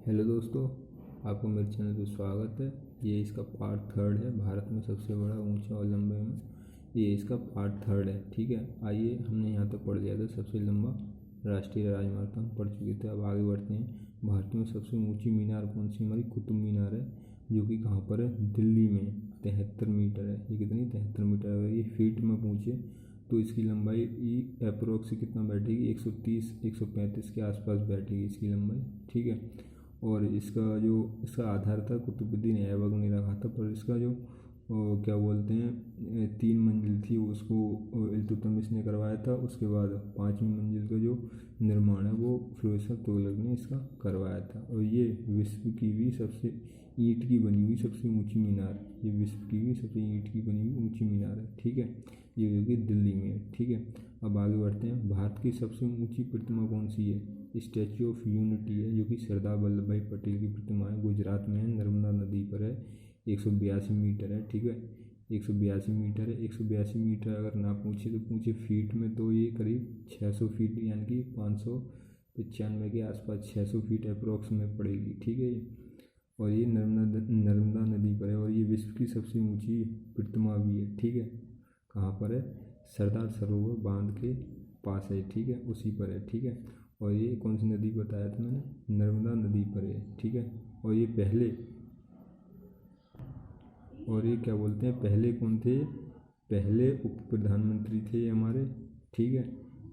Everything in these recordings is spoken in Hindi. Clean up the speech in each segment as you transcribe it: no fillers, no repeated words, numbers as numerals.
हेलो दोस्तों, आपको मेरे चैनल पे स्वागत है। ये इसका पार्ट थर्ड है। भारत में सबसे बड़ा ऊंचा और लंबे में ये इसका पार्ट थर्ड है। ठीक है, आइए, हमने यहाँ तक पढ़ लिया था सबसे लंबा राष्ट्रीय राजमार्ग तो हम पढ़ चुके थे। अब आगे बढ़ते हैं। भारत में सबसे ऊंची मीनार कौन सी? हमारी कुतुब मीनार है, जो कि कहाँ पर है? दिल्ली में। 73 मीटर है। ये कितनी? 73 मीटर। अगर ये फीट में पूछे तो इसकी लंबाई अप्रोक्स कितना बैठेगी? 130 135 के आसपास बैठेगी इसकी लंबाई। ठीक है, और इसका आधार था कुतुबुद्दीन ऐबक ने रखा था, पर इसका जो क्या बोलते हैं 3 मंजिल थी उसको इल्तुतमिश ने करवाया था। उसके बाद 5वीं मंजिल का जो निर्माण है वो फिरोज शाह तुगलक ने इसका करवाया था। और ये विश्व की भी सबसे ईंट की बनी हुई सबसे ऊंची मीनार, ये विश्व की भी सबसे ईंट की बनी हुई ऊंची मीनार है। ठीक है, ये होगी दिल्ली में है। ठीक है, अब आगे बढ़ते हैं। भारत की सबसे ऊंची प्रतिमा कौन सी है? स्टैचू ऑफ यूनिटी है, जो कि सरदार वल्लभ भाई पटेल की प्रतिमा है। गुजरात में है, नर्मदा नदी पर है। 182 मीटर है। ठीक है, 182 मीटर है। 182 मीटर अगर ना पूछे तो पूछे फीट में, तो ये करीब 600 फीट यानी कि 595 के आसपास 600 फीट अप्रोक्स में पड़ेगी। ठीक है, और ये नर्मदा नदी पर है, और ये विश्व की सबसे ऊंची प्रतिमा भी है। ठीक है, कहाँ पर है? सरदार सरोवर बांध के पास है। ठीक है, उसी पर है। ठीक है, और ये कौन सी नदी बताया था मैंने? नर्मदा नदी पर है। ठीक है, और ये क्या बोलते हैं, पहले कौन थे? पहले उप प्रधानमंत्री थे हमारे। ठीक है,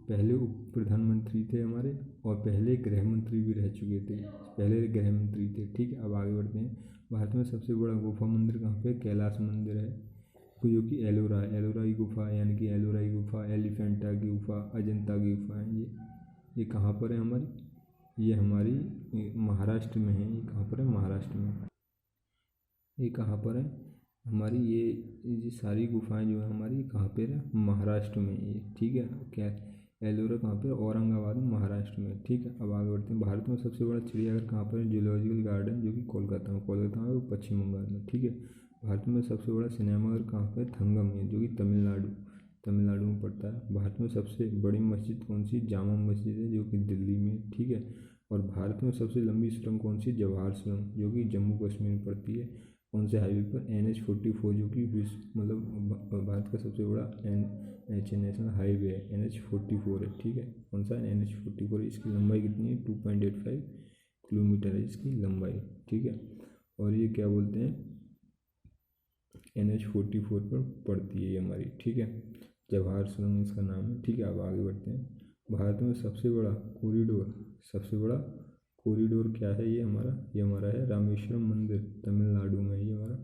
पहले उप प्रधानमंत्री थे हमारे, और पहले गृह मंत्री भी रह चुके थे। पहले गृह मंत्री थे। ठीक है, अब आगे बढ़ते हैं। भारत में सबसे बड़ा गुफा मंदिर कहाँ पे? कैलाश मंदिर है, जो कि एलोरा है। एलोरा की गुफा यानी कि एलोरा की गुफा, एलिफेंटा की गुफा, अजंता की गुफा है। ये कहाँ पर है हमारी? ये हमारी महाराष्ट्र में है। ये कहाँ पर है? महाराष्ट्र में। ये कहाँ पर है हमारी? ये सारी गुफाएं जो है हमारी कहाँ पर है? महाराष्ट्र में ये। ठीक है, क्या एलोरा कहाँ पे? औरंगाबाद में, महाराष्ट्र में। ठीक है, अब आगे बढ़ते हैं। भारत में सबसे बड़ा चिड़ियाघर कहाँ पर है? जूलॉजिकल गार्डन, जो कि कोलकाता में, पश्चिम बंगाल में। ठीक है, भारत में सबसे बड़ा सिनेमाघर कहाँ पे? थंगम में, जो कि तमिलनाडु में पड़ता है। भारत में सबसे बड़ी मस्जिद कौन सी? जामा मस्जिद है, जो कि दिल्ली में। ठीक है, और भारत में सबसे लंबी सुरंग कौन सी? जवाहर सुरंग, जो कि जम्मू कश्मीर में पड़ती है। कौन से हाईवे पर? NH-44, जो कि विश्व मतलब भारत का सबसे बड़ा नेशनल हाईवे है। NH-44 है। ठीक है, कौन सा? NH-44। इसकी लंबाई कितनी है? 2.85 किलोमीटर है इसकी लंबाई। ठीक है, और ये क्या बोलते हैं NH-44 पर पड़ती है ये हमारी। ठीक है, जवाहर सुरंग इसका नाम है। ठीक है, अब आगे बढ़ते हैं। भारत में सबसे बड़ा कॉरिडोर क्या है? ये हमारा है रामेश्वरम मंदिर, तमिलनाडु में। ये हमारा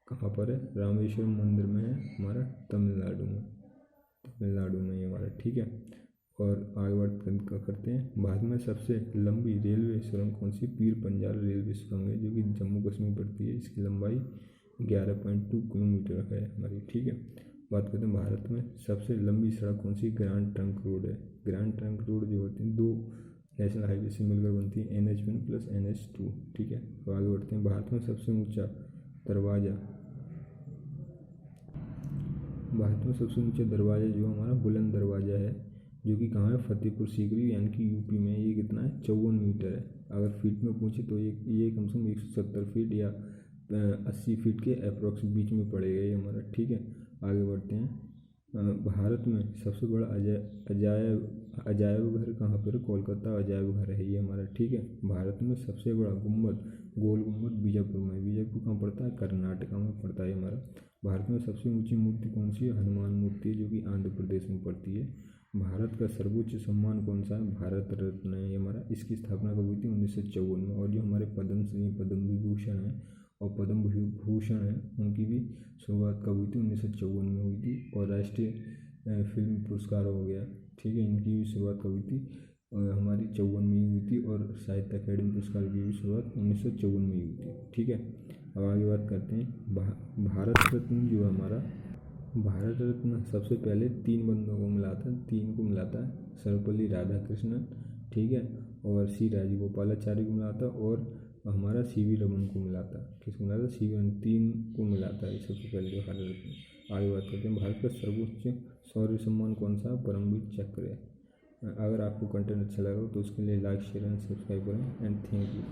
कहाँ पर है? रामेश्वरम मंदिर में है हमारा, तमिलनाडु में ये हमारा। ठीक है, और आगे बढ़ करते हैं। भारत में सबसे लंबी रेलवे सुरंग कौन सी? पीर पंजाल रेलवे सुरंग है, जो कि जम्मू कश्मीर पड़ती है। इसकी लंबाई 11.2 किलोमीटर है हमारी। ठीक है, बात करते हैं भारत में सबसे लंबी सड़क कौन सी? ग्रैंड ट्रंक रोड है। ग्रैंड ट्रंक रोड जो होती है 2 नेशनल हाईवे से मिलकर बनती है, NH-1 प्लस NH-2। ठीक है, तो आगे बढ़ते हैं। भारत में सबसे ऊंचा दरवाज़ा जो हमारा बुलंद दरवाज़ा है, जो कि कहाँ है? फतेहपुर सीकरी यानी कि यूपी में। ये कितना है? 54 मीटर है। अगर फीट में पूछे तो ये कम से कम 170 फीट या 80 फीट के अप्रोक्स बीच में पड़ेगा ये हमारा। ठीक है, आगे बढ़ते हैं। भारत में सबसे बड़ा अजायब घर कहाँ पर? कोलकाता अजायब घर है ये हमारा। ठीक है, भारत में सबसे बड़ा गोल गुम्बद बीजापुर में। बीजापुर कहाँ पड़ता है? कर्नाटका में पड़ता है हमारा। भारत में सबसे ऊंची मूर्ति कौन सी है? हनुमान मूर्ति है, जो कि आंध्र प्रदेश में पड़ती है। भारत का सर्वोच्च सम्मान कौन सा है? भारत रत्न है ये हमारा। इसकी स्थापना कब हुई थी? 1954 में। और जो हमारे पद्म विभूषण है और पद्म भूषण है, उनकी भी शुरुआत कब हुई थी? 1954 में हुई थी। और राष्ट्रीय फिल्म पुरस्कार हो गया, ठीक है, इनकी भी शुरुआत कब हुई थी? हमारी 54 में ही हुई थी। और साहित्य अकेडमी पुरस्कार की भी शुरुआत 1954 में ही हुई थी। ठीक है, अब आगे बात करते हैं। भारत रत्न जो है हमारा, भारत रत्न सबसे पहले 3 बंदों को मिला था। सर्वपल्ली राधाकृष्णन, ठीक है, और C राजगोपालाचारी को मिला था, और हमारा CV रमन को मिला था। किसको मिला था? CV रमन। 3 को मिला था सबसे पहले जो भारत रत्न। आगे बात करते हैं। भारत का सर्वोच्च शौर्य सम्मान कौन सा? परमवीर चक्र है। अगर आपको कंटेंट अच्छा लगा हो तो उसके लिए लाइक, शेयर एंड सब्सक्राइब करें, एंड थैंक यू।